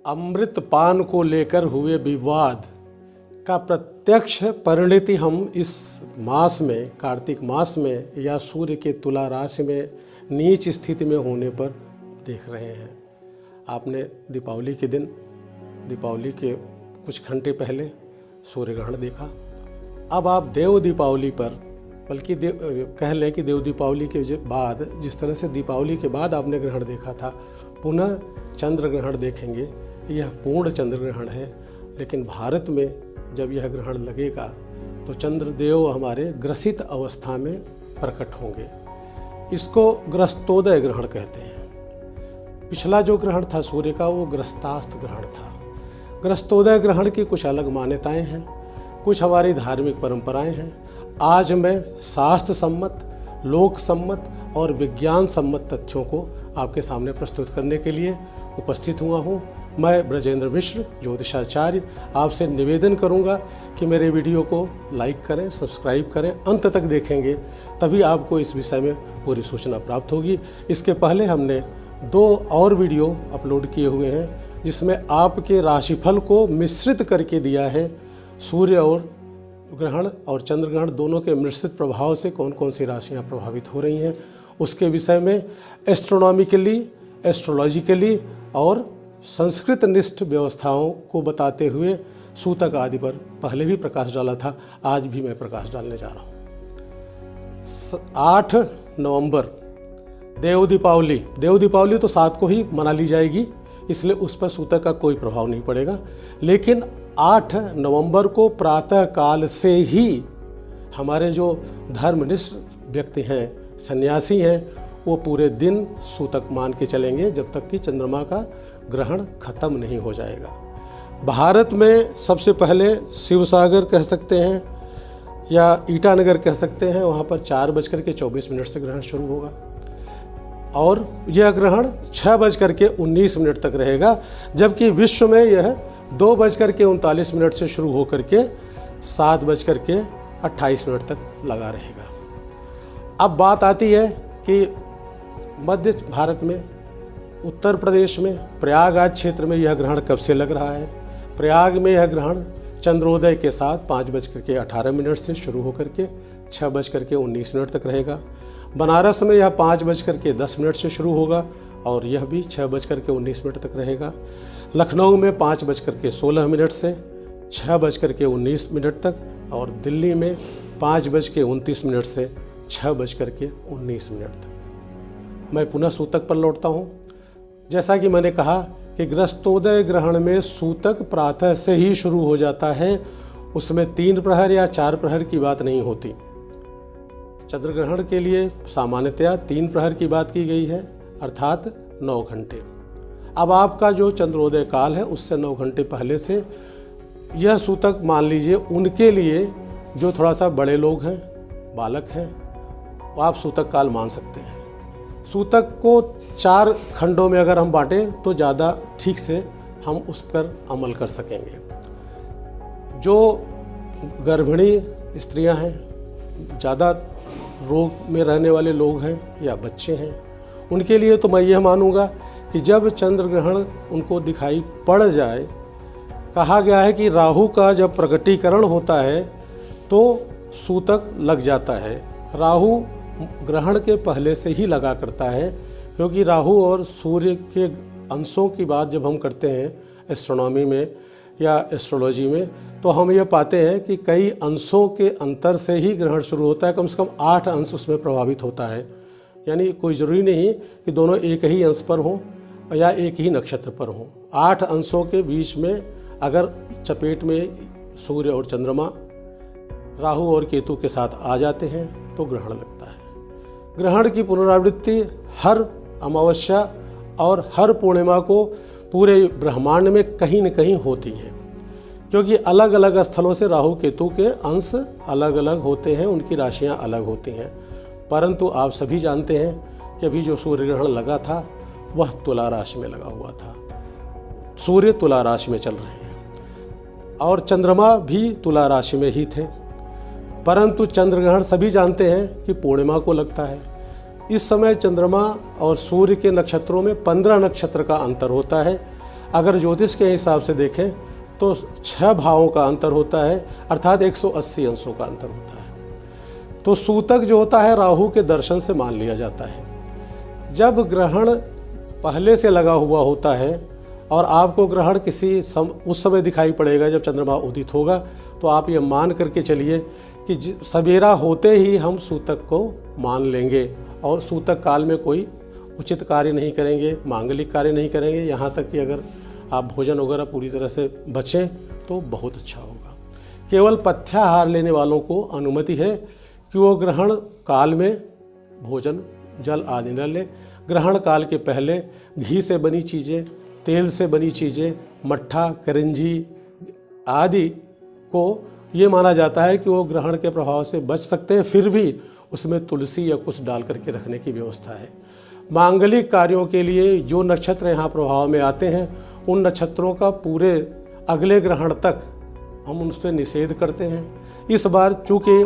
अमृतपान को लेकर हुए विवाद का प्रत्यक्ष परिणति हम इस मास में, कार्तिक मास में या सूर्य के तुला राशि में नीच स्थिति में होने पर देख रहे हैं। आपने दीपावली के दिन, दीपावली के कुछ घंटे पहले सूर्य ग्रहण देखा। अब आप देव दीपावली पर, बल्कि कह लें कि देव दीपावली के बाद, जिस तरह से दीपावली के बाद आपने ग्रहण देखा था, पुनः चंद्र ग्रहण देखेंगे। यह पूर्ण चंद्र ग्रहण है, लेकिन भारत में जब यह ग्रहण लगेगा तो चंद्रदेव हमारे ग्रसित अवस्था में प्रकट होंगे। इसको ग्रस्तोदय ग्रहण कहते हैं। पिछला जो ग्रहण था सूर्य का, वो ग्रस्तास्त ग्रहण था। ग्रस्तोदय ग्रहण की कुछ अलग मान्यताएं हैं, कुछ हमारी धार्मिक परंपराएं हैं। आज मैं शास्त्र सम्मत, लोक सम्मत और विज्ञान सम्मत तथ्यों को आपके सामने प्रस्तुत करने के लिए उपस्थित हुआ हूँ। मैं ब्रजेंद्र मिश्र, ज्योतिषाचार्य, आपसे निवेदन करूंगा कि मेरे वीडियो को लाइक करें, सब्सक्राइब करें, अंत तक देखेंगे तभी आपको इस विषय में पूरी सूचना प्राप्त होगी। इसके पहले हमने 2 और वीडियो अपलोड किए हुए हैं, जिसमें आपके राशिफल को मिश्रित करके दिया है। सूर्य और ग्रहण और चंद्र ग्रहण दोनों के मिश्रित प्रभाव से कौन कौन सी राशियाँ प्रभावित हो रही हैं, उसके विषय में एस्ट्रोनॉमिकली, एस्ट्रोलॉजिकली और संस्कृत निष्ठ व्यवस्थाओं को बताते हुए सूतक आदि पर पहले भी प्रकाश डाला था। आज भी मैं प्रकाश डालने जा रहा हूँ। 8 नवंबर देव दीपावली। देव दीपावली तो 7 को ही मना ली जाएगी, इसलिए उस पर सूतक का कोई प्रभाव नहीं पड़ेगा। लेकिन 8 नवंबर को प्रातः काल से ही हमारे जो धर्मनिष्ठ व्यक्ति हैं, सन्यासी हैं, वो पूरे दिन सूतक मान के चलेंगे जब तक कि चंद्रमा का ग्रहण खत्म नहीं हो जाएगा। भारत में सबसे पहले शिवसागर कह सकते हैं या ईटानगर कह सकते हैं, वहाँ पर 4:24 से ग्रहण शुरू होगा और यह ग्रहण 6:19 तक रहेगा, जबकि विश्व में यह 2:39 से शुरू होकर के 7:28 तक लगा रहेगा। अब बात आती है कि मध्य भारत में, उत्तर प्रदेश में, प्रयागराज क्षेत्र में यह ग्रहण कब से लग रहा है। प्रयाग में यह ग्रहण चंद्रोदय के साथ 5:18 से शुरू होकर के 6:19 तक रहेगा। बनारस में यह 5:10 से शुरू होगा और यह भी 6:19 तक रहेगा। लखनऊ में 5:16 से 6:19 तक और दिल्ली में 5:29 से 6:19 तक। मैं पुनः सूतक पर लौटता हूँ। जैसा कि मैंने कहा कि ग्रस्तोदय ग्रहण में सूतक प्रातः से ही शुरू हो जाता है, उसमें 3 प्रहर या 4 प्रहर की बात नहीं होती। चंद्र ग्रहण के लिए सामान्यतया 3 प्रहर की बात की गई है, अर्थात 9 घंटे। अब आपका जो चंद्रोदय काल है उससे 9 घंटे पहले से यह सूतक मान लीजिए उनके लिए जो थोड़ा सा बड़े लोग हैं, बालक हैं, आप सूतक काल मान सकते हैं। सूतक को 4 खंडों में अगर हम बांटें तो ज़्यादा ठीक से हम उस पर अमल कर सकेंगे। जो गर्भिणी स्त्रियां हैं, ज़्यादा रोग में रहने वाले लोग हैं या बच्चे हैं, उनके लिए तो मैं यह मानूंगा कि जब चंद्र ग्रहण उनको दिखाई पड़ जाए, कहा गया है कि राहु का जब प्रकटीकरण होता है तो सूतक लग जाता है। राहु ग्रहण के पहले से ही लगा करता है, क्योंकि राहु और सूर्य के अंशों की बात जब हम करते हैं एस्ट्रोनॉमी में या एस्ट्रोलॉजी में, तो हम ये पाते हैं कि कई अंशों के अंतर से ही ग्रहण शुरू होता है। कम से कम 8 अंश उसमें प्रभावित होता है। यानी कोई ज़रूरी नहीं कि दोनों एक ही अंश पर हों या एक ही नक्षत्र पर हों। 8 अंशों के बीच में अगर चपेट में सूर्य और चंद्रमा राहु और केतु के साथ आ जाते हैं तो ग्रहण लगता है। ग्रहण की पुनरावृत्ति हर अमावस्या और हर पूर्णिमा को पूरे ब्रह्मांड में कहीं न कहीं होती है, क्योंकि अलग अलग स्थलों से राहु केतु के अंश अलग अलग होते हैं, उनकी राशियां अलग होती हैं। परंतु आप सभी जानते हैं कि अभी जो सूर्य ग्रहण लगा था वह तुला राशि में लगा हुआ था। सूर्य तुला राशि में चल रहे हैं और चंद्रमा भी तुला राशि में ही थे, परंतु चंद्र ग्रहण सभी जानते हैं कि पूर्णिमा को लगता है। इस समय चंद्रमा और सूर्य के नक्षत्रों में 15 नक्षत्र का अंतर होता है। अगर ज्योतिष के हिसाब से देखें तो 6 भावों का अंतर होता है, अर्थात 180 अंशों का अंतर होता है। तो सूतक जो होता है राहु के दर्शन से मान लिया जाता है। जब ग्रहण पहले से लगा हुआ होता है और आपको ग्रहण उस समय दिखाई पड़ेगा जब चंद्रमा उदित होगा, तो आप ये मान करके चलिए कि सवेरा होते ही हम सूतक को मान लेंगे और सूतक काल में कोई उचित कार्य नहीं करेंगे, मांगलिक कार्य नहीं करेंगे। यहाँ तक कि अगर आप भोजन वगैरह पूरी तरह से बचें तो बहुत अच्छा होगा। केवल पथ्याहार लेने वालों को अनुमति है कि वो ग्रहण काल में भोजन जल आदि न लें। ग्रहण काल के पहले घी से बनी चीज़ें, तेल से बनी चीज़ें, मट्ठा, करंजी आदि को ये माना जाता है कि वो ग्रहण के प्रभाव से बच सकते हैं, फिर भी उसमें तुलसी या कुछ डाल करके रखने की व्यवस्था है। मांगलिक कार्यों के लिए जो नक्षत्र यहाँ प्रभाव में आते हैं, उन नक्षत्रों का पूरे अगले ग्रहण तक हम उनसे निषेध करते हैं। इस बार चूँकि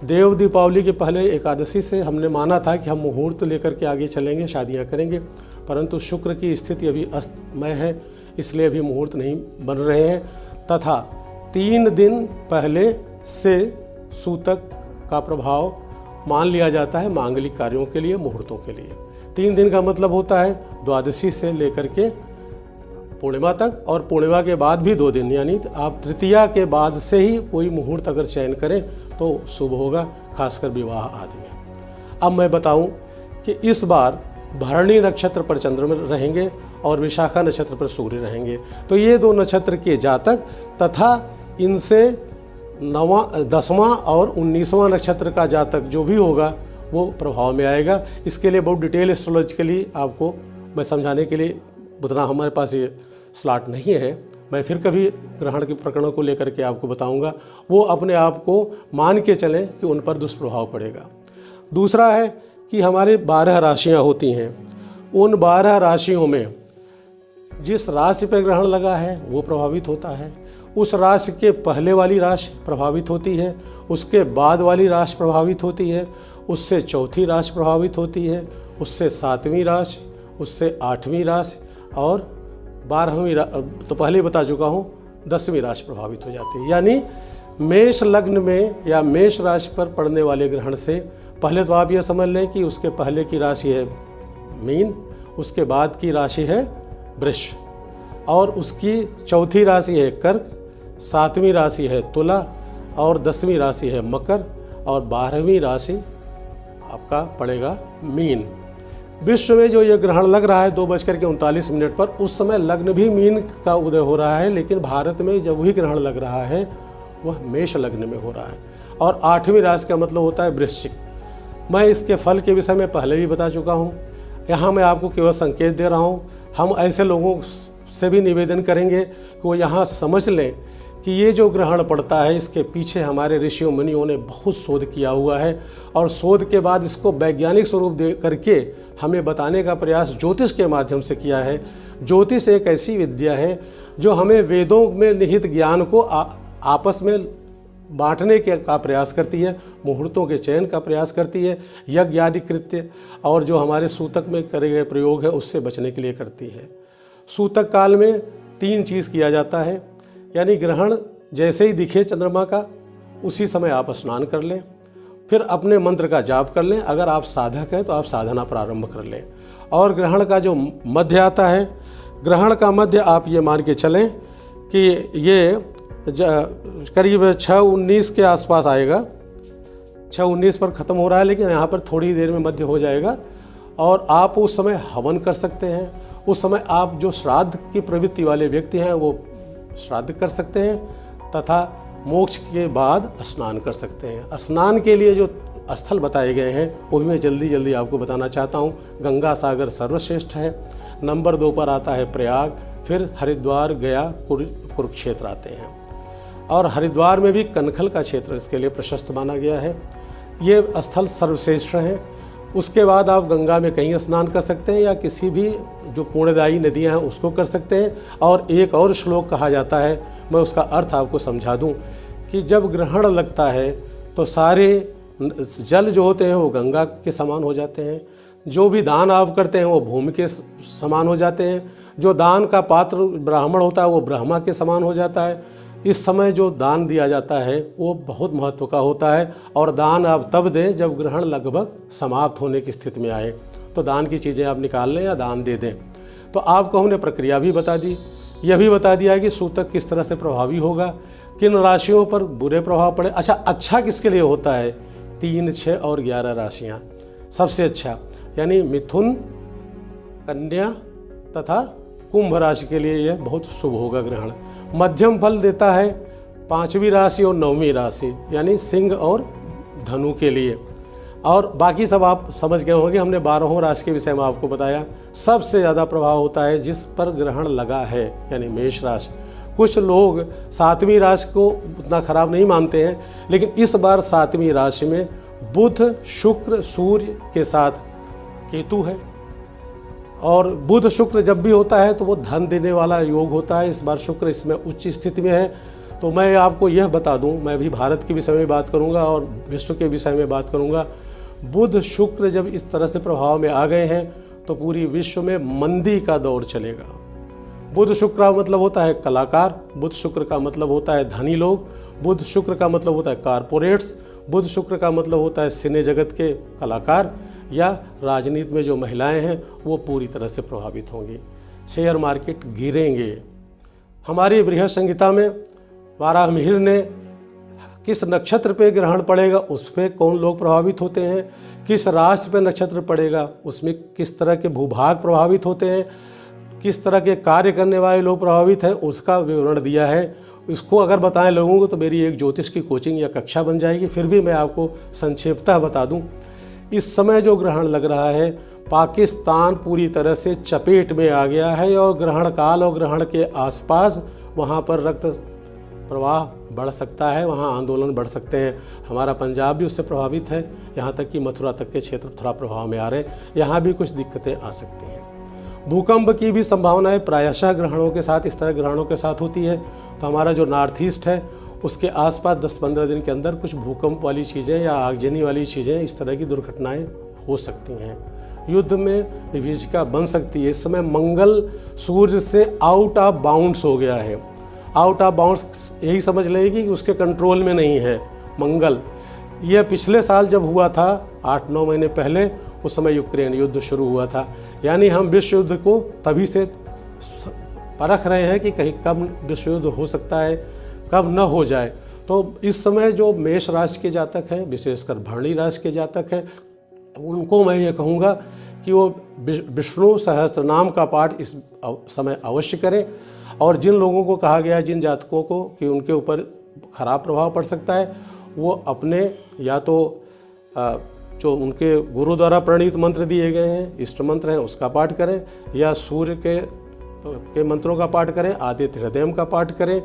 देव दीपावली के पहले एकादशी से हमने माना था कि हम मुहूर्त लेकर के आगे चलेंगे, शादियां करेंगे, परंतु शुक्र की स्थिति अभी अस्तमय है, इसलिए अभी मुहूर्त नहीं बन रहे हैं। तथा 3 दिन पहले से सूतक का प्रभाव मान लिया जाता है मांगलिक कार्यों के लिए, मुहूर्तों के लिए। 3 दिन का मतलब होता है द्वादशी से लेकर के पूर्णिमा तक, और पूर्णिमा के बाद भी 2 दिन, यानी आप तृतीया के बाद से ही कोई मुहूर्त अगर चयन करें तो शुभ होगा, खासकर विवाह आदि में। अब मैं बताऊं कि इस बार भरणी नक्षत्र पर चंद्रमा रहेंगे और विशाखा नक्षत्र पर सूर्य रहेंगे। तो ये 2 नक्षत्र के जातक तथा इनसे 10वां और 19वां नक्षत्र का जातक जो भी होगा वो प्रभाव में आएगा। इसके लिए बहुत डिटेल एस्ट्रोलॉजिकली आपको मैं समझाने के लिए उतना हमारे पास ये स्लॉट नहीं है। मैं फिर कभी ग्रहण के प्रकरणों को लेकर के आपको बताऊंगा। वो अपने आप को मान के चलें कि उन पर दुष्प्रभाव पड़ेगा। दूसरा है कि हमारी 12 राशियां होती हैं, उन 12 राशियों में जिस राशि पर ग्रहण लगा है वो प्रभावित होता है। उस राशि के पहले वाली राशि प्रभावित होती है, उसके बाद वाली राशि प्रभावित होती है, उससे चौथी राशि प्रभावित होती है, उससे 7वीं राशि, उससे 8वीं राशि और 12वीं तो पहले बता चुका हूँ 10वीं राशि प्रभावित हो जाती है। यानी मेष लग्न में या मेष राशि पर पड़ने वाले ग्रहण से पहले तो आप यह समझ लें कि उसके पहले की राशि है मीन, उसके बाद की राशि है वृष, और उसकी चौथी राशि है कर्क, 7वीं राशि है तुला और 10वीं राशि है मकर और 12वीं राशि आपका पड़ेगा मीन। विश्व में जो ये ग्रहण लग रहा है 2:39 पर, उस समय लग्न भी मीन का उदय हो रहा है, लेकिन भारत में जब वही ग्रहण लग रहा है वह मेष लग्न में हो रहा है। और 8वीं राशि का मतलब होता है वृश्चिक। मैं इसके फल के विषय में पहले भी बता चुका हूँ, यहाँ मैं आपको केवल संकेत दे रहा हूँ। हम ऐसे लोगों से भी निवेदन करेंगे कि वो यहाँ समझ लें कि ये जो ग्रहण पड़ता है इसके पीछे हमारे ऋषियों मुनियों ने बहुत शोध किया हुआ है, और शोध के बाद इसको वैज्ञानिक स्वरूप दे करके हमें बताने का प्रयास ज्योतिष के माध्यम से किया है। ज्योतिष एक ऐसी विद्या है जो हमें वेदों में निहित ज्ञान को आपस में बांटने का प्रयास करती है, मुहूर्तों के चयन का प्रयास करती है, यज्ञ आदि कृत्य और जो हमारे सूतक में करे गए प्रयोग है उससे बचने के लिए करती है। सूतक काल में 3 चीज़ किया जाता है, यानी ग्रहण जैसे ही दिखे चंद्रमा का उसी समय आप स्नान कर लें, फिर अपने मंत्र का जाप कर लें। अगर आप साधक हैं तो आप साधना प्रारंभ कर लें। और ग्रहण का जो मध्य आता है, ग्रहण का मध्य आप ये मान के चलें कि ये करीब 6:19 के आसपास आएगा। 6:19 पर ख़त्म हो रहा है, लेकिन यहाँ पर थोड़ी देर में मध्य हो जाएगा। और आप उस समय हवन कर सकते हैं। उस समय आप जो श्राद्ध की प्रवृत्ति वाले व्यक्ति हैं वो श्राद्ध कर सकते हैं, तथा मोक्ष के बाद स्नान कर सकते हैं। स्नान के लिए जो स्थल बताए गए हैं वो भी मैं जल्दी आपको बताना चाहता हूँ। गंगा सागर सर्वश्रेष्ठ है, नंबर 2 पर आता है प्रयाग, फिर हरिद्वार, गया, कुरुक्षेत्र आते हैं। और हरिद्वार में भी कनखल का क्षेत्र इसके लिए प्रशस्त माना गया है। ये स्थल सर्वश्रेष्ठ हैं। उसके बाद आप गंगा में कहीं स्नान कर सकते हैं या किसी भी जो पुण्यदायी नदियां हैं उसको कर सकते हैं। और एक और श्लोक कहा जाता है, मैं उसका अर्थ आपको समझा दूं कि जब ग्रहण लगता है तो सारे जल जो होते हैं वो गंगा के समान हो जाते हैं, जो भी दान आप करते हैं वो भूमि के समान हो जाते हैं। जो दान का पात्र ब्राह्मण होता है वो ब्रह्मा के समान हो जाता है। इस समय जो दान दिया जाता है वो बहुत महत्व का होता है, और दान आप तब दें जब ग्रहण लगभग समाप्त होने की स्थिति में आए, तो दान की चीज़ें आप निकाल लें या दान दे दें। तो आपको हमने प्रक्रिया भी बता दी, यह भी बता दिया है कि सूतक किस तरह से प्रभावी होगा, किन राशियों पर बुरे प्रभाव पड़े। अच्छा किसके लिए होता है? 3, 6 और 11 राशियाँ सबसे अच्छा, यानी मिथुन, कन्या तथा कुंभ राशि के लिए यह बहुत शुभ होगा ग्रहण। मध्यम फल देता है 5वीं राशि और 9वीं राशि, यानी सिंह और धनु के लिए। और बाकी सब आप समझ गए होंगे, हमने 12 राशि के विषय में आपको बताया। सबसे ज़्यादा प्रभाव होता है जिस पर ग्रहण लगा है, यानी मेष राशि। कुछ लोग 7वीं राशि को उतना खराब नहीं मानते हैं, लेकिन इस बार 7वीं राशि में बुध, शुक्र, सूर्य के साथ केतु है, और बुध शुक्र जब भी होता है तो वो धन देने वाला योग होता है। इस बार शुक्र इसमें उच्च स्थिति में है। तो मैं आपको यह बता दूं, मैं भी भारत के विषय में बात करूंगा और विश्व के विषय में बात करूंगा। बुध शुक्र जब इस तरह से प्रभाव में आ गए हैं तो पूरी विश्व में मंदी का दौर चलेगा। बुध शुक्र का मतलब होता है कलाकार, बुध शुक्र का मतलब होता है धनी लोग, बुध शुक्र का मतलब होता है कारपोरेट्स, बुध शुक्र का मतलब होता है सिने जगत के कलाकार, या राजनीति में जो महिलाएं हैं वो पूरी तरह से प्रभावित होंगी। शेयर मार्केट गिरेंगे। हमारी बृहद संहिता में वाराह मिहिर ने किस नक्षत्र पे ग्रहण पड़ेगा उस पर कौन लोग प्रभावित होते हैं, किस राशि पे नक्षत्र पड़ेगा उसमें किस तरह के भूभाग प्रभावित होते हैं, किस तरह के कार्य करने वाले लोग प्रभावित हैं, उसका विवरण दिया है। इसको अगर बताएं लोगों को तो मेरी एक ज्योतिष की कोचिंग या कक्षा बन जाएगी। फिर भी मैं आपको संक्षेपतः बता दूं, इस समय जो ग्रहण लग रहा है पाकिस्तान पूरी तरह से चपेट में आ गया है, और ग्रहण काल और ग्रहण के आसपास वहाँ पर रक्त प्रवाह बढ़ सकता है, वहाँ आंदोलन बढ़ सकते हैं। हमारा पंजाब भी उससे प्रभावित है, यहाँ तक कि मथुरा तक के क्षेत्र थोड़ा प्रभाव में आ रहे हैं, यहाँ भी कुछ दिक्कतें आ सकती हैं। भूकंप की भी संभावना है, प्रायशः ग्रहणों के साथ, इस तरह ग्रहणों के साथ होती है। तो हमारा जो नॉर्थ ईस्ट है उसके आसपास 10-15 दिन के अंदर कुछ भूकंप वाली चीज़ें या आगजनी वाली चीज़ें, इस तरह की दुर्घटनाएं हो सकती हैं। युद्ध में विभीषिका बन सकती है। इस समय मंगल सूर्य से आउट ऑफ बाउंड्स हो गया है। आउट ऑफ बाउंड्स यही समझ लेगी कि उसके कंट्रोल में नहीं है मंगल। यह पिछले साल जब हुआ था 8-9 महीने पहले, उस समय यूक्रेन युद्ध शुरू हुआ था। यानी हम विश्व युद्ध को तभी से परख रहे हैं कि कहीं कब विश्व युद्ध हो सकता है, कब न हो जाए। तो इस समय जो मेष राशि के जातक हैं, विशेषकर भरणी राशि के जातक हैं, उनको मैं ये कहूँगा कि वो विष्णु सहस्त्रनाम का पाठ इस समय अवश्य करें। और जिन लोगों को कहा गया है, जिन जातकों को कि उनके ऊपर खराब प्रभाव पड़ सकता है, वो अपने या तो जो उनके गुरु द्वारा प्रणीत मंत्र दिए गए हैं, इष्ट मंत्र हैं, उसका पाठ करें, या सूर्य के मंत्रों का पाठ करें, आदित्य हृदयम का पाठ करें।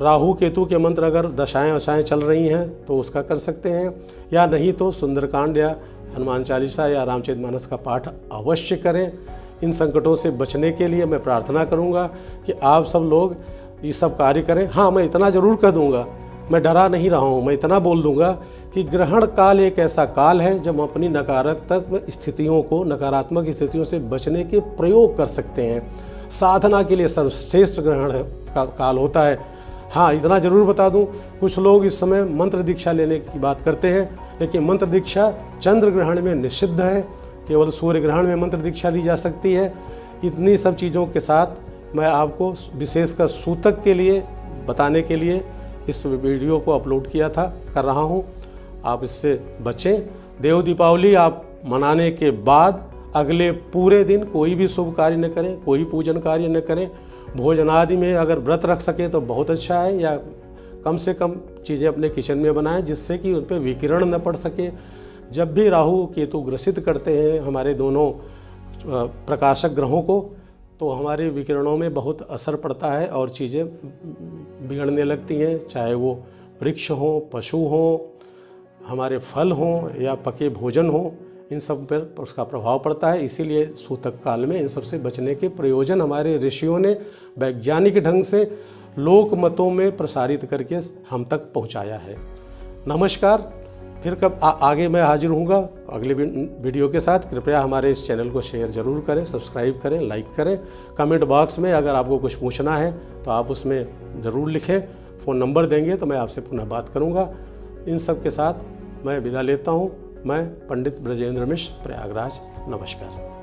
राहु केतु के मंत्र अगर दशाएं वशाएं चल रही हैं तो उसका कर सकते हैं, या नहीं तो सुंदरकांड या हनुमान चालीसा या रामचरितमानस का पाठ अवश्य करें। इन संकटों से बचने के लिए मैं प्रार्थना करूंगा कि आप सब लोग ये सब कार्य करें। हाँ, मैं इतना ज़रूर कह दूंगा, मैं डरा नहीं रहा हूँ, मैं इतना बोल दूंगा कि ग्रहण काल एक ऐसा काल है जब हम अपनी नकारात्मक स्थितियों से बचने के प्रयोग कर सकते हैं। साधना के लिए सर्वश्रेष्ठ ग्रहण का काल होता है। हाँ, इतना ज़रूर बता दूं, कुछ लोग इस समय मंत्र दीक्षा लेने की बात करते हैं, लेकिन मंत्र दीक्षा चंद्र ग्रहण में निषिद्ध है, केवल सूर्य ग्रहण में मंत्र दीक्षा ली जा सकती है। इतनी सब चीज़ों के साथ मैं आपको विशेषकर सूतक के लिए बताने के लिए इस वीडियो को अपलोड कर रहा हूँ। आप इससे बचें। देव दीपावली आप मनाने के बाद अगले पूरे दिन कोई भी शुभ कार्य न करें, कोई पूजन कार्य न करें। भोजन आदि में अगर व्रत रख सके तो बहुत अच्छा है, या कम से कम चीज़ें अपने किचन में बनाएं जिससे कि उन पर विकिरण न पड़ सके। जब भी राहु केतु ग्रसित करते हैं हमारे दोनों प्रकाशक ग्रहों को, तो हमारे विकिरणों में बहुत असर पड़ता है और चीज़ें बिगड़ने लगती हैं, चाहे वो वृक्ष हों, पशु हों, हमारे फल हों या पके भोजन हों, इन सब पर उसका प्रभाव पड़ता है। इसीलिए सूतक काल में इन सब से बचने के प्रयोजन हमारे ऋषियों ने वैज्ञानिक ढंग से लोक मतों में प्रसारित करके हम तक पहुंचाया है। नमस्कार। फिर कब आगे मैं हाजिर होऊंगा अगले वीडियो के साथ। कृपया हमारे इस चैनल को शेयर ज़रूर करें, सब्सक्राइब करें, लाइक करें। कमेंट बॉक्स में अगर आपको कुछ पूछना है तो आप उसमें ज़रूर लिखें। फ़ोन नंबर देंगे तो मैं आपसे पुनः बात करूंगा। इन सब के साथ मैं विदा लेता हूं। मैं पंडित ब्रजेंद्र मिश्र, प्रयागराज। नमस्कार।